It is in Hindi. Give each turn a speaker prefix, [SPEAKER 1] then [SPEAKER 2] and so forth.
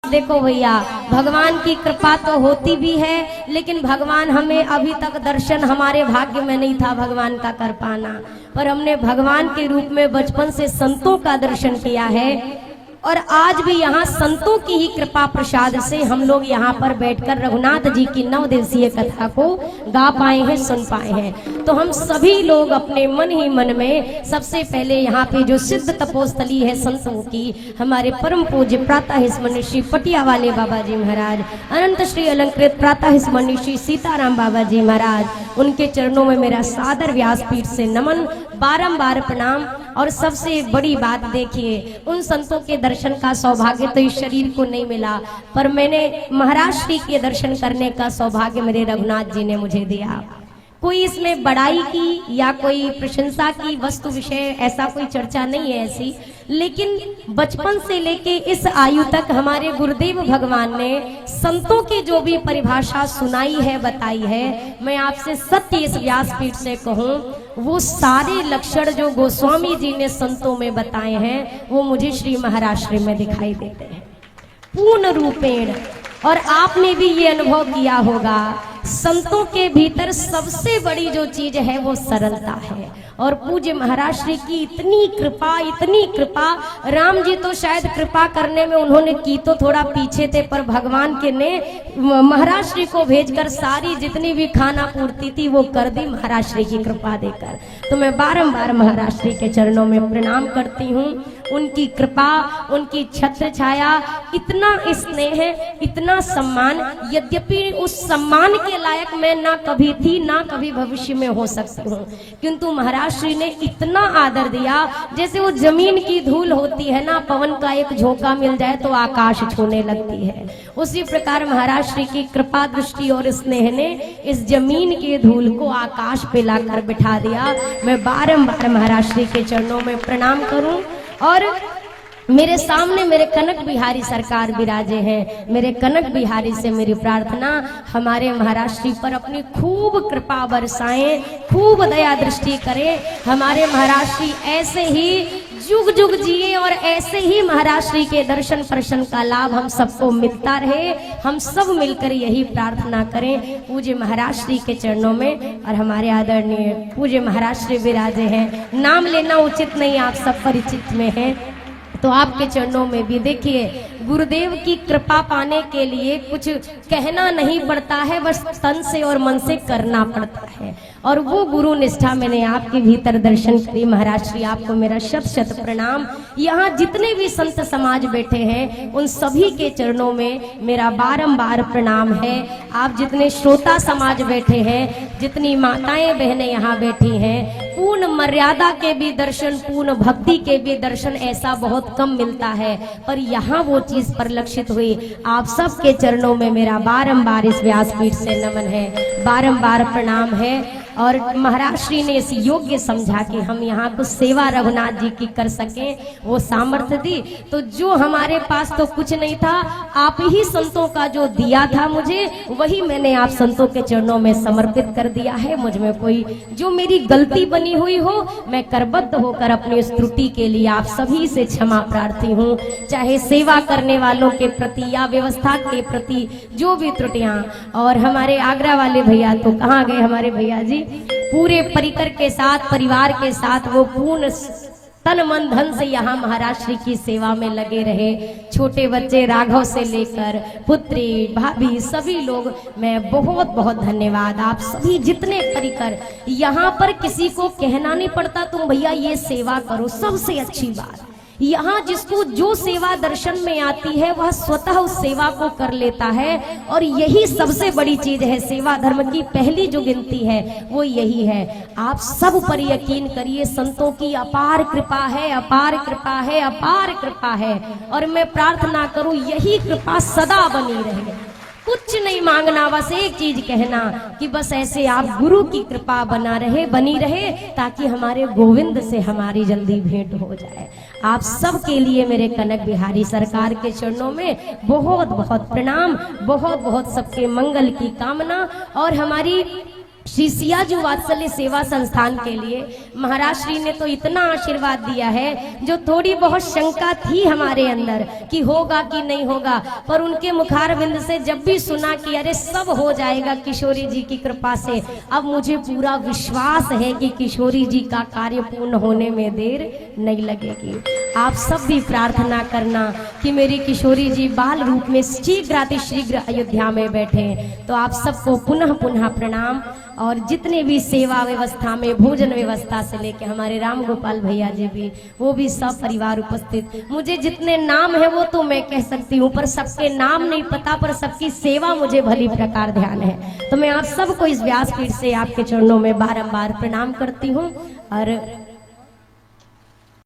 [SPEAKER 1] देखो भैया, भगवान की कृपा तो होती भी है, लेकिन भगवान हमें अभी तक दर्शन हमारे भाग्य में नहीं था भगवान का कर पाना, पर हमने भगवान के रूप में बचपन से संतों का दर्शन किया है। और आज भी यहाँ संतों की ही कृपा प्रसाद से हम लोग यहाँ पर बैठकर रघुनाथ जी की 9 दिवसीय कथा को गा पाए हैं, सुन पाए हैं। तो हम सभी लोग अपने मन ही मन में सबसे पहले यहाँ पे जो सिद्ध तपोस्थली है संतों की, हमारे परम पूज्य प्रातः स्मरणीय श्री पटिया वाले बाबा जी महाराज, अनंत श्री अलंकृत प्रातः स्मरणीय श्री सीताराम बाबा जी महाराज, उनके चरणों में मेरा सादर व्यासपीठ से नमन, बारंबार प्रणाम। और सबसे बड़ी बात देखिए, उन संतों के दर्शन का सौभाग्य तो इस शरीर को नहीं मिला, पर मैंने महाराज श्री के दर्शन करने का सौभाग्य मेरे रघुनाथ जी ने मुझे दिया। कोई इसमें बड़ाई की या कोई प्रशंसा की वस्तु विषय ऐसा कोई चर्चा नहीं है ऐसी, लेकिन बचपन से लेके इस आयु तक हमारे गुरुदेव भगवान ने संतों की जो भी परिभाषा सुनाई है, बताई है, मैं आपसे सत्य इस व्यासपीठ से कहूं, वो सारे लक्षण जो गोस्वामी जी ने संतों में बताए हैं वो मुझे श्री महाराज श्री में दिखाई देते हैं पूर्ण रूपेण। और आपने भी ये अनुभव किया होगा, संतों के भीतर सबसे बड़ी जो चीज है वो सरलता है। और पूज्य महाराज श्री की इतनी कृपा, राम जी तो शायद कृपा करने में उन्होंने की तो थोड़ा पीछे थे, पर भगवान के ने महाराज श्री को भेजकर सारी जितनी भी खाना पूर्ति थी वो कर दी महाराज श्री की कृपा देकर। तो मैं बारंबार महाराज श्री के चरणों में प्रणाम करती हूँ। उनकी कृपा, उनकी छत्र छाया, इतना स्नेह, इतना सम्मान, यद्यपि उस सम्मान के लायक मैं ना कभी थी ना कभी भविष्य में हो सकती हूँ, किंतु महाराज श्री ने इतना आदर दिया, जैसे वो जमीन की धूल होती है ना, पवन का एक झोंका मिल जाए तो आकाश छूने लगती है, उसी प्रकार महाराज श्री की कृपा दृष्टि और स्नेह ने इस जमीन की धूल को आकाश पे लाकर बिठा दिया। मैं बारंबार महाराज श्री के चरणों में प्रणाम करूं। और मेरे सामने मेरे कनक बिहारी सरकार विराजे हैं। मेरे कनक बिहारी से मेरी प्रार्थना, हमारे महाराज श्री पर अपनी खूब कृपा बरसाएं, खूब दया दृष्टि करें। हमारे महाराज श्री ऐसे ही जुग जुग जिए और ऐसे ही महाराज श्री के दर्शन प्रशन का लाभ हम सबको मिलता रहे। हम सब मिलकर यही प्रार्थना करें पूज्य महाराज श्री के चरणों में। और हमारे आदरणीय पूज्य महाराज श्री विराजे हैं, नाम लेना उचित नहीं, आप सब परिचित में हैं, तो आपके चरणों में भी देखिए, गुरुदेव की कृपा पाने के लिए कुछ कहना नहीं पड़ता है, बस तन से और मन से करना पड़ता है। और वो गुरु निष्ठा मैंने आपके भीतर दर्शन करी। महाराज श्री आपको मेरा शत शत प्रणाम। यहाँ जितने भी संत समाज बैठे हैं उन सभी के चरणों में मेरा बारंबार प्रणाम है। आप जितने श्रोता समाज बैठे हैं, जितनी माताएं बहनें यहाँ बैठी हैं, पूर्ण मर्यादा के भी दर्शन, पूर्ण भक्ति के भी दर्शन ऐसा बहुत कम मिलता है, पर यहाँ वो चीज परिलक्षित हुई। आप सबके चरणों में मेरा बारंबार इस व्यासपीठ से नमन है, बारंबार प्रणाम है। और महाराज श्री ने इस योग्य समझा कि हम यहाँ कुछ सेवा रघुनाथ जी की कर सकें, वो सामर्थ्य दी। तो जो हमारे पास तो कुछ नहीं था, आप ही संतों का जो दिया था मुझे, वही मैंने आप संतों के चरणों में समर्पित कर दिया है। मुझ में कोई जो मेरी गलती बनी हुई हो, मैं करबद्ध होकर अपनी इस त्रुटि के लिए आप सभी से क्षमा प्रार्थी हूँ, चाहे सेवा करने वालों के प्रति या व्यवस्था के प्रति जो भी त्रुटियां। और हमारे आगरा वाले भैया तो कहाँ गए हमारे भैया जी, पूरे परिकर के साथ, परिवार के साथ वो पूर्ण तन मन धन से यहाँ महाराज श्री की सेवा में लगे रहे। छोटे बच्चे राघव से लेकर पुत्री, भाभी, सभी लोग, मैं बहुत बहुत धन्यवाद। आप सभी जितने परिकर, यहाँ पर किसी को कहना नहीं पड़ता तुम भैया ये सेवा करो, सबसे अच्छी बात यहाँ जिसको जो सेवा दर्शन में आती है वह स्वतः उस सेवा को कर लेता है। और यही सबसे बड़ी चीज है, सेवा धर्म की पहली जो गिनती है वो यही है। आप सब पर यकीन करिए, संतों की अपार कृपा है, अपार कृपा है, अपार कृपा है। और मैं प्रार्थना करूं यही कृपा सदा बनी रहे। कुछ नहीं मांगना, बस एक चीज कहना कि बस ऐसे आप गुरु की कृपा बनी रहे, ताकि हमारे गोविंद से हमारी जल्दी भेंट हो जाए। आप सब के लिए मेरे कनक बिहारी सरकार के चरणों में बहुत बहुत प्रणाम, बहुत बहुत सबके मंगल की कामना। और हमारी श्री सियाजू वात्सल्य सेवा संस्थान के लिए महाराज श्री ने तो इतना आशीर्वाद दिया है, जो थोड़ी बहुत शंका थी हमारे अंदर कि होगा कि नहीं होगा, पर उनके मुखारविंद से जब भी सुना कि अरे सब हो जाएगा किशोरी जी की कृपा से, अब मुझे पूरा विश्वास है कि किशोरी जी का कार्य पूर्ण होने में देर नहीं लगेगी। आप सब भी प्रार्थना करना कि मेरी किशोरी जी बाल रूप में शीघ्र अयोध्या में बैठे। तो आप सबको पुनः पुनः प्रणाम। और जितने भी सेवा व्यवस्था में, भोजन व्यवस्था से लेके हमारे राम गोपाल भैया जी भी, वो भी सब परिवार उपस्थित। मुझे जितने नाम है वो तो मैं कह सकती हूँ, पर सबके नाम नहीं पता, पर सबकी सेवा मुझे भली प्रकार ध्यान है। तो मैं आप सबको इस व्यासपीठ से आपके चरणों में बारंबार प्रणाम करती हूँ। और